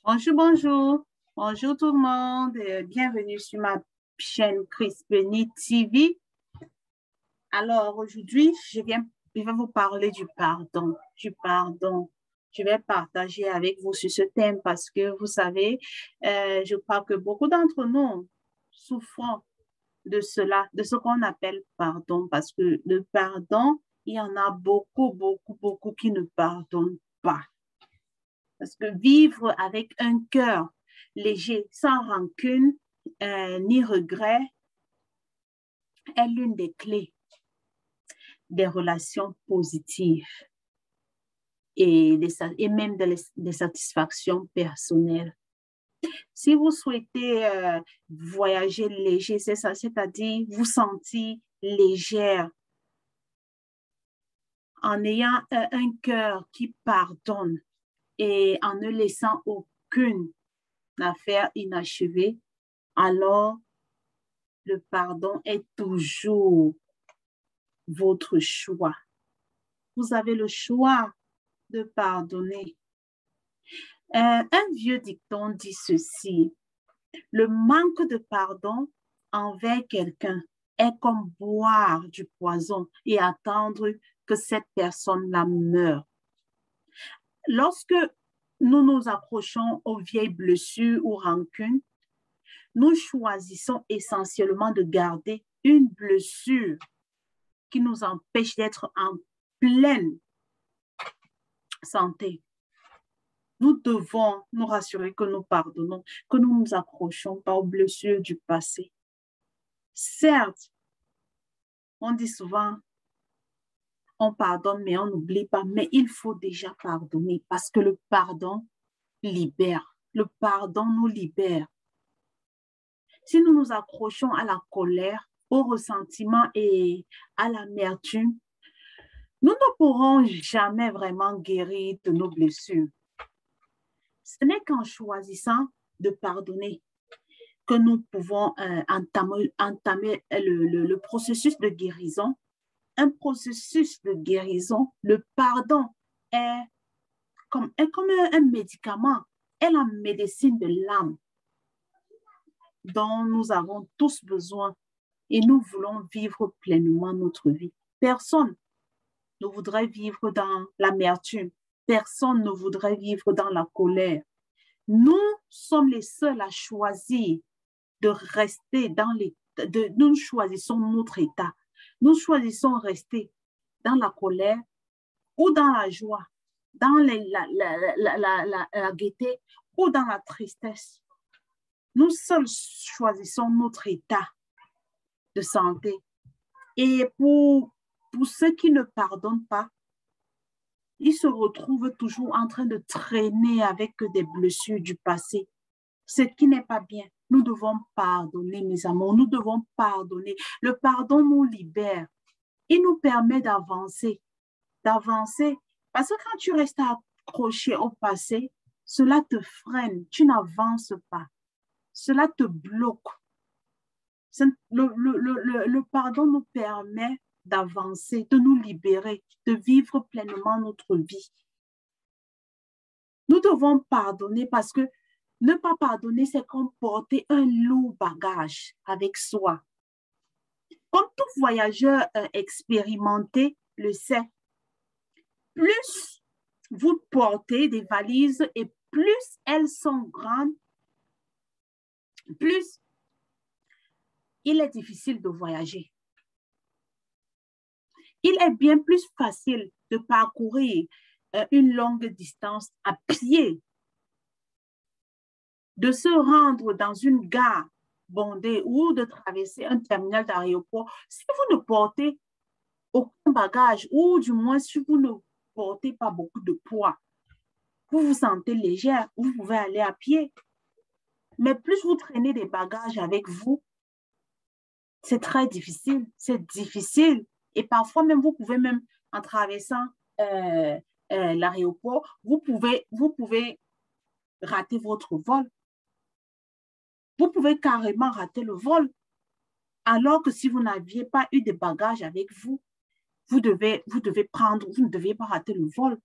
Bonjour, bonjour. Bonjour tout le monde. Bienvenue sur ma chaîne Chris Benny TV. Alors aujourd'hui, je vais vous parler du pardon. Du pardon. Je vais partager avec vous sur ce thème parce que vous savez, je crois que beaucoup d'entre nous souffrent de cela, de ce qu'on appelle pardon, parce que le pardon, il y en a beaucoup, beaucoup, beaucoup qui ne pardonnent pas. Parce que vivre avec un cœur léger, sans rancune ni regret, est l'une des clés des relations positives et même des satisfactions personnelles. Si vous souhaitez voyager léger, c'est ça, c'est-à-dire vous sentir légère en ayant un cœur qui pardonne et en ne laissant aucune affaire inachevée, alors le pardon est toujours votre choix. Vous avez le choix de pardonner. Un vieux dicton dit ceci: le manque de pardon envers quelqu'un est comme boire du poison et attendre que cette personne-là meure. Lorsque nous nous accrochons aux vieilles blessures ou rancunes, nous choisissons essentiellement de garder une blessure qui nous empêche d'être en pleine santé. Nous devons nous rassurer que nous pardonnons, que nous ne nous accrochons pas aux blessures du passé. Certes, on dit souvent, on pardonne, mais on n'oublie pas, mais il faut déjà pardonner parce que le pardon libère. Le pardon nous libère. Si nous nous accrochons à la colère, au ressentiment et à l'amertume, nous ne pourrons jamais vraiment guérir de nos blessures. Ce n'est qu'en choisissant de pardonner que nous pouvons entamer le processus de guérison. Un processus de guérison, le pardon est comme un médicament, est la médecine de l'âme dont nous avons tous besoin et nous voulons vivre pleinement notre vie. Personne ne voudrait vivre dans l'amertume. Personne ne voudrait vivre dans la colère. Nous sommes les seuls à choisir de rester dans nous choisissons notre état. Nous choisissons de rester dans la colère ou dans la joie, dans la gaieté ou dans la tristesse. Nous seuls choisissons notre état de santé. Et pour ceux qui ne pardonnent pas, ils se retrouvent toujours en train de traîner avec des blessures du passé, ce qui n'est pas bien. Nous devons pardonner, mes amours, nous devons pardonner. Le pardon nous libère. Il nous permet d'avancer, parce que quand tu restes accroché au passé, cela te freine, tu n'avances pas, cela te bloque. Le pardon nous permet d'avancer, de nous libérer, de vivre pleinement notre vie. Nous devons pardonner parce que ne pas pardonner, c'est comme porter un lourd bagage avec soi. Comme tout voyageur expérimenté le sait, plus vous portez des valises et plus elles sont grandes, plus il est difficile de voyager. Il est bien plus facile de parcourir une longue distance à pied, de se rendre dans une gare bondée ou de traverser un terminal d'aéroport. Si vous ne portez aucun bagage ou du moins si vous ne portez pas beaucoup de poids, vous vous sentez légère, vous pouvez aller à pied. Mais plus vous traînez des bagages avec vous, c'est très difficile, c'est difficile. Et parfois même, vous pouvez même, en traversant l'aéroport, vous pouvez rater votre vol. Vous pouvez carrément rater le vol. Alors que si vous n'aviez pas eu de bagages avec vous, vous ne deviez pas rater le vol.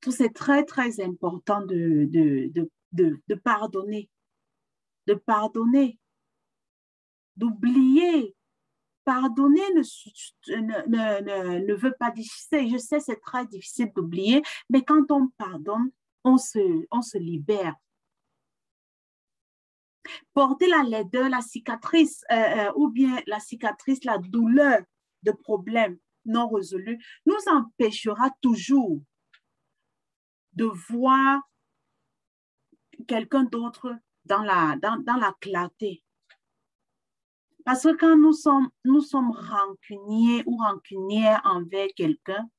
Donc, c'est très, très important de de pardonner, d'oublier. Pardonner ne veut pas dire, je sais, c'est très difficile d'oublier, mais quand on pardonne, on se libère. Porter la laideur, la cicatrice, ou bien la cicatrice, la douleur de problèmes non résolus, nous empêchera toujours de voir quelqu'un d'autre dans la clarté. Parce que quand nous sommes rancuniers ou rancunières envers quelqu'un,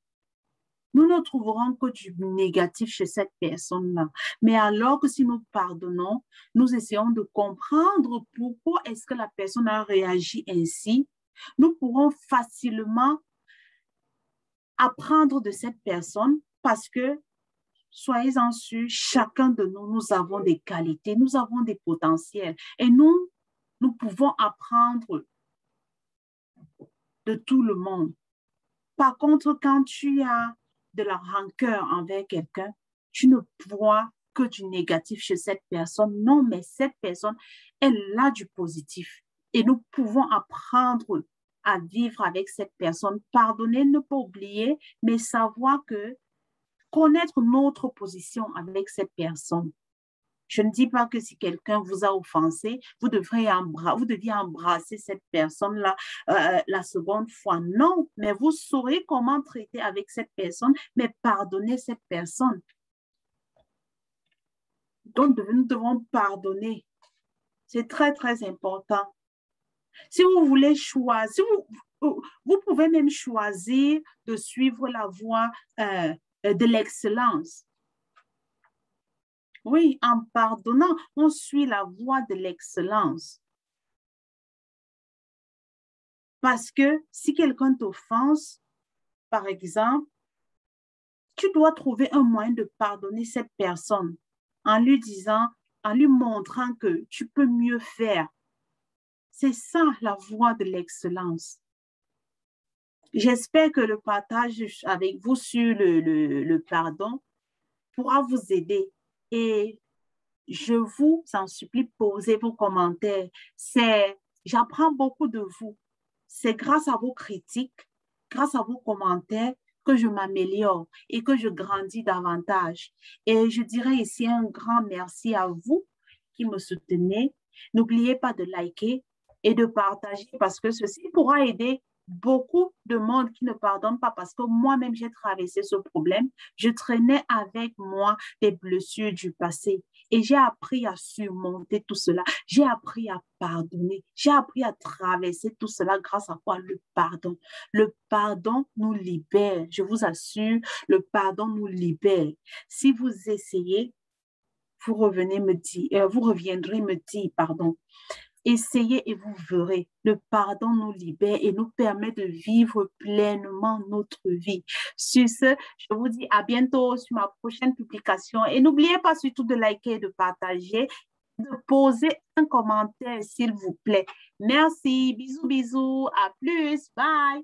nous ne trouverons que du négatif chez cette personne-là. Mais alors que si nous pardonnons, nous essayons de comprendre pourquoi est-ce que la personne a réagi ainsi, nous pourrons facilement apprendre de cette personne parce que, soyez-en sûrs, chacun de nous, nous avons des qualités, nous avons des potentiels et nous pouvons apprendre de tout le monde. Par contre, quand tu as de la rancœur envers quelqu'un, tu ne vois que du négatif chez cette personne. Non, mais cette personne, elle a du positif. Et nous pouvons apprendre à vivre avec cette personne. Pardonner, ne pas oublier, mais savoir que connaître notre position avec cette personne. Je ne dis pas que si quelqu'un vous a offensé, vous deviez embrasser cette personne-là la seconde fois. Non, mais vous saurez comment traiter avec cette personne, mais pardonner cette personne. Donc, nous devons pardonner. C'est très, très important. Si vous voulez choisir, vous pouvez même choisir de suivre la voie de l'excellence. Oui, en pardonnant, on suit la voie de l'excellence. Parce que si quelqu'un t'offense, par exemple, tu dois trouver un moyen de pardonner cette personne en lui disant, en lui montrant que tu peux mieux faire. C'est ça la voie de l'excellence. J'espère que le partage avec vous sur le pardon pourra vous aider. Et je vous en supplie, posez vos commentaires. J'apprends beaucoup de vous. C'est grâce à vos critiques, grâce à vos commentaires que je m'améliore et que je grandis davantage. Et je dirais ici un grand merci à vous qui me soutenez. N'oubliez pas de liker et de partager parce que ceci pourra aider beaucoup de monde qui ne pardonne pas parce que moi-même, j'ai traversé ce problème. Je traînais avec moi des blessures du passé et j'ai appris à surmonter tout cela. J'ai appris à pardonner. J'ai appris à traverser tout cela grâce à quoi? Le pardon. Le pardon nous libère. Je vous assure, le pardon nous libère. Si vous essayez, vous reviendrez me dire, pardon. Essayez et vous verrez. Le pardon nous libère et nous permet de vivre pleinement notre vie. Sur ce, je vous dis à bientôt sur ma prochaine publication. Et n'oubliez pas surtout de liker, de partager, de poser un commentaire, s'il vous plaît. Merci. Bisous, bisous. À plus. Bye.